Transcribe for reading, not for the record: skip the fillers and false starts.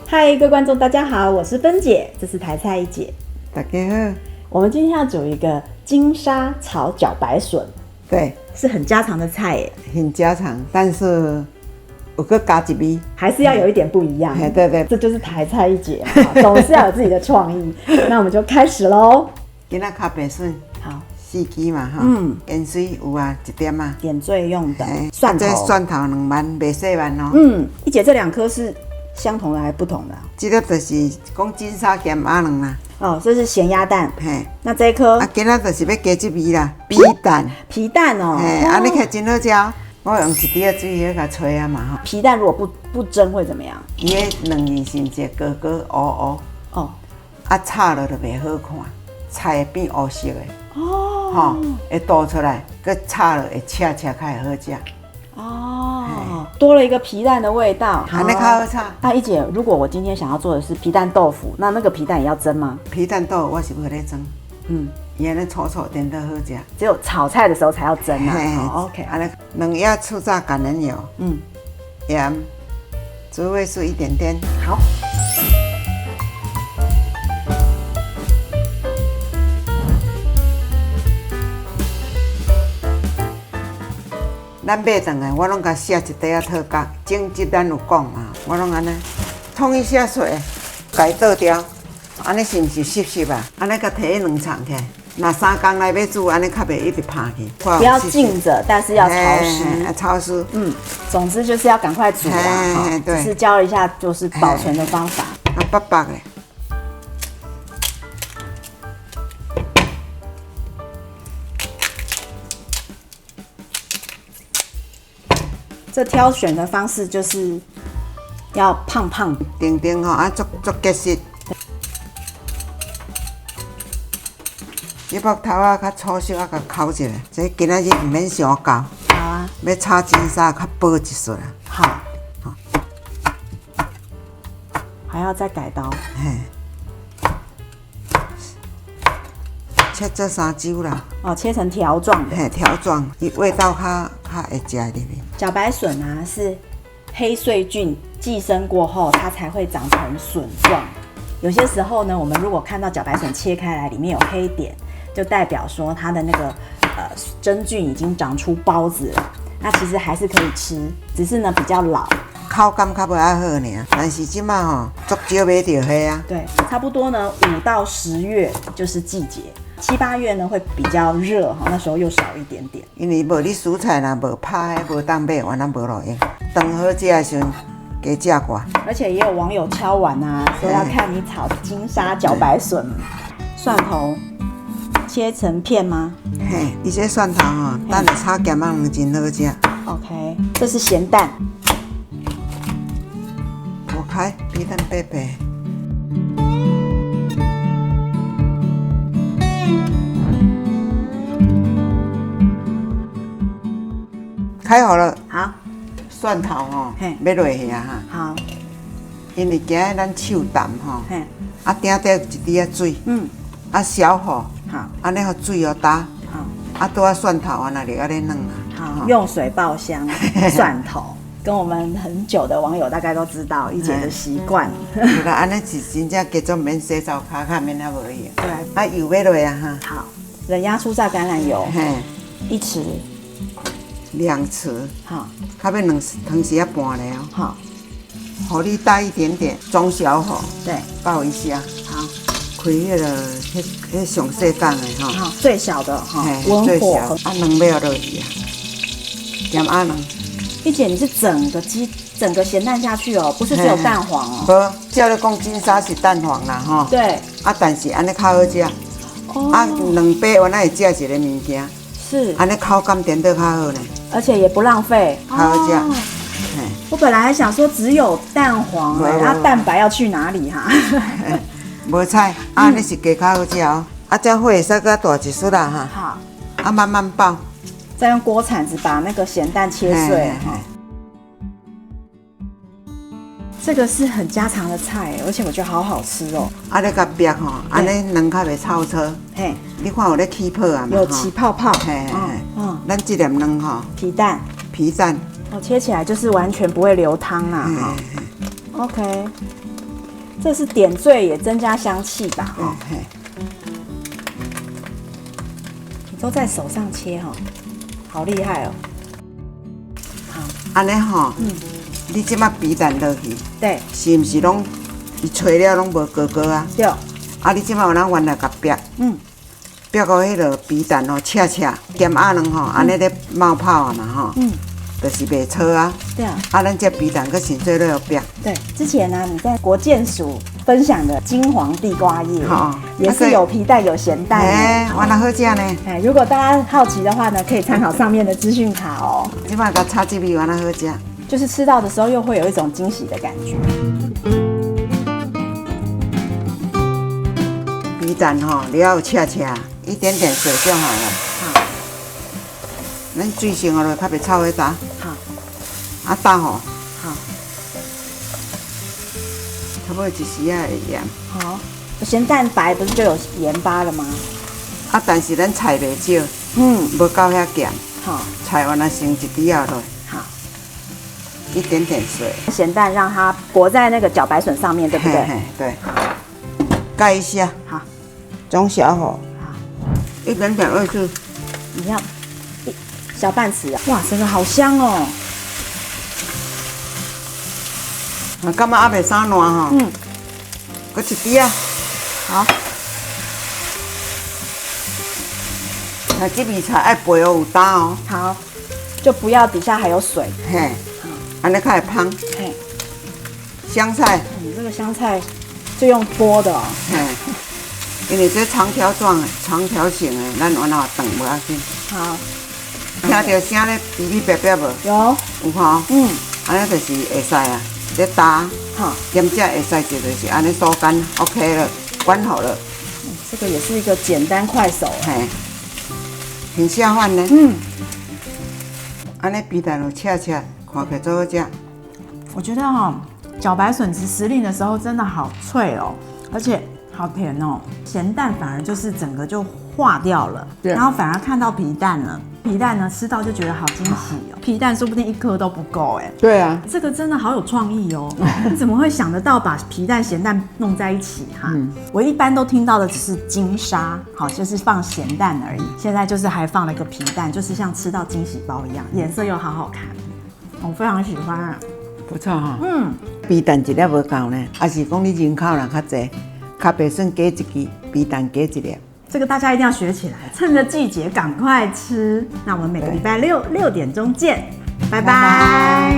嗨，各位观众，大家好，我是芬姐，这是台菜一姐。大家好。我们今天要煮一个金沙炒茭白笋，对，是很家常的菜耶，很家常，但是有个加一味，还是要有一点不一样。对对，这就是台菜一姐嘛，总是要有自己的创意。那我们就开始喽。今仔咖白笋，好4支嘛哈，盐水有啊1点啊，点缀用的蒜头，这蒜头2瓣，袂细瓣哦。一姐这2颗是相同的还是不同的啊？这个就是讲金沙咸鸭卵啦。哦，这是咸鸭蛋。嘿，那这一颗今仔就是要加这味啦，皮蛋。皮蛋哦，嘿，你看真好食。我用1滴水去甲吹啊嘛哈。皮蛋如果不蒸会怎么样？伊个卵圆是一个糊糊哦，炒了就袂好看，菜会变乌色的。哦，吼，会倒出来，佮炒了会恰恰较会好食。哦，多了一个皮蛋的味道，安尼较好炒。那一姐，如果我今天想要做的是皮蛋豆腐，那个皮蛋也要蒸吗？皮蛋豆我是无咧蒸，伊安尼粗粗点都好食。只有炒菜的时候才要蒸啊。OK， 安尼2叶粗榨橄榄油，盐，猪味素1点点。好。咱买回来，我拢甲卸一块仔套角，整集咱有讲嘛，我拢安尼冲一下水，甲伊倒掉，安尼是毋是湿湿啊？安尼甲摕去冷藏起来，若3工内要煮，安尼较袂一直拍去。不要浸着，但是要潮湿。潮湿。总之就是要赶快煮啦。只是教了一下就是保存的方法。白白的。这挑选的方式就是要胖胖丁丁吼，足结实。你木头啊，较粗细啊，甲烤一下。这今仔日唔免伤厚。好啊。要炒金沙较薄一撮啊。好。还要再改刀。切做3揪啦。哦，切成条状的。条状，伊味道较会食入去。茭白笋啊，是黑穗菌寄生过后，它才会长成笋状。有些时候呢，我们如果看到茭白笋切开来，里面有黑点，就代表说它的那个真菌已经长出孢子了。那其实还是可以吃，只是呢比较老，口感较不爱好尔。但是即马吼，足少买到迄啊。对，差不多呢5到10月就是季节。7、8月呢会比较热哈，那时候又少一点点。因为无你蔬菜若无拍，无当买，原来无路用。当好食的时阵，加食寡。而且也有网友敲碗啊，说要看你炒金沙茭白笋，蒜头切成片吗？伊这蒜头吼，等下炒咸仔卵真好食。OK， 这是咸蛋。剥开，皮蛋白白。开好了，好，蒜头吼，要落去啊哈。好，因为今日咱手淡吼，顶底1滴仔水，小火，好，安尼互水打，好，拄蒜头啊，那就要咧嫩啊。好，用水爆香蒜头，跟我们很久的网友大概都知道一姐的习惯。是啦，安尼是真正叫做免洗澡卡免啊无用。对，油要落啊哈。好，冷压初榨橄榄油，1匙。2匙，好，较要2汤匙啊半咧哦。好，火力大一点点，中小火，对，爆一下。好，开迄上细档的哈。好，最小的哈，文火。卵要落去啊，咸鸭卵。一姐，你是整个咸蛋下去哦，不是只有蛋黄哦。无，照你讲金沙是蛋黄啦吼。对。但是安尼较好食。两杯原来会食一个物件。是，安尼口感点都较好呢，而且也不浪费，好好食。我本来还想说只有蛋黄，那蛋白要去哪里哈？无菜，你是加较好食哦。这火会使搁大一撮啦哈。好。慢慢爆。再用锅铲子把那个咸蛋切碎哈。这个是很家常的菜，而且我觉得好好吃哦。你甲煸吼，安尼卵较袂臭臭。嘿，你看有咧起泡啊？有起泡泡。嘿，咱这粒卵吼，皮蛋，皮蛋，切起来就是完全不会流汤啦。OK，这是点缀也增加香气吧？嗯哈，嘿，你都在手上切哈，好厉害哦。好，安尼吼，你即马皮蛋落去，对是毋是拢伊吹了拢无高高啊？对，啊，你即马有咱原来甲逼，嗯，逼到迄落皮蛋吼赤赤，咸鸭卵吼，安尼咧冒泡啊嘛吼，就是袂错啊。对啊，啊，咱这皮蛋搁先做了逼，对。之前呢，你在国健署分享的金黄地瓜叶，吼也是有皮蛋有咸蛋嘿，的。原来好食呢。哎，如果大家好奇的话呢，可以参考上面的资讯卡哦。即摆甲炒这味原来好食。就是吃到的时候又会有一种惊喜的感觉。皮蛋吼，你要有赤赤，一点点水就好了。好，咱水先落去，较袂臭迄搭。好，啊，打吼，好，差不多一时啊会盐。好。咸蛋白不是就有盐巴了吗？啊，但是咱菜袂少，嗯，无够遐咸。好，菜完了先一滴啊落，好。一点点水。咸蛋让它裹在那个茭白笋上面，对不对？嘿，对。盖一下，好，中小火，好，一点点味素。你要一小半匙啊！哇，整个好香哦。啊，感觉还袂啥烂吼。嗯，搁一滴啊。好，啊，这味菜爱肥哦有打哦。好，就不要底下还有水。嘿，安尼较会芳。嘿，香菜，这个香菜就用剥的哦。嘿，因为这长条状的、长条形的，咱往哪断无要紧。好，听到声咧，哔哔哔哔无？有，有吼。嗯，安尼就是会使啊，咧打。好，咸食会使就就是安尼收干 ，OK 了，关好了。这个也是一个简单快手。嘿，挺下饭呢。嗯，安尼皮蛋有赤赤，看起来最好食。我觉得哈、茭白笋吃时令的时候真的好脆哦，而且好甜哦。咸蛋反而就是整个就化掉了，对然后反而看到皮蛋了。皮蛋呢吃到就觉得好惊喜哦，皮蛋说不定一颗都不够哎。对啊，这个真的好有创意哦！你怎么会想得到把皮蛋、咸蛋弄在一起哈？我一般都听到的只是金沙，好，就是放咸蛋而已。现在就是还放了一个皮蛋，就是像吃到惊喜包一样，颜色又好好看，我非常喜欢啊。不错哈。嗯，皮蛋一粒无够呢，还是讲你人口人较济，咖白笋加一支，皮蛋加一粒。这个大家一定要学起来，趁着季节赶快吃。那我们每个礼拜六6点钟见，拜拜。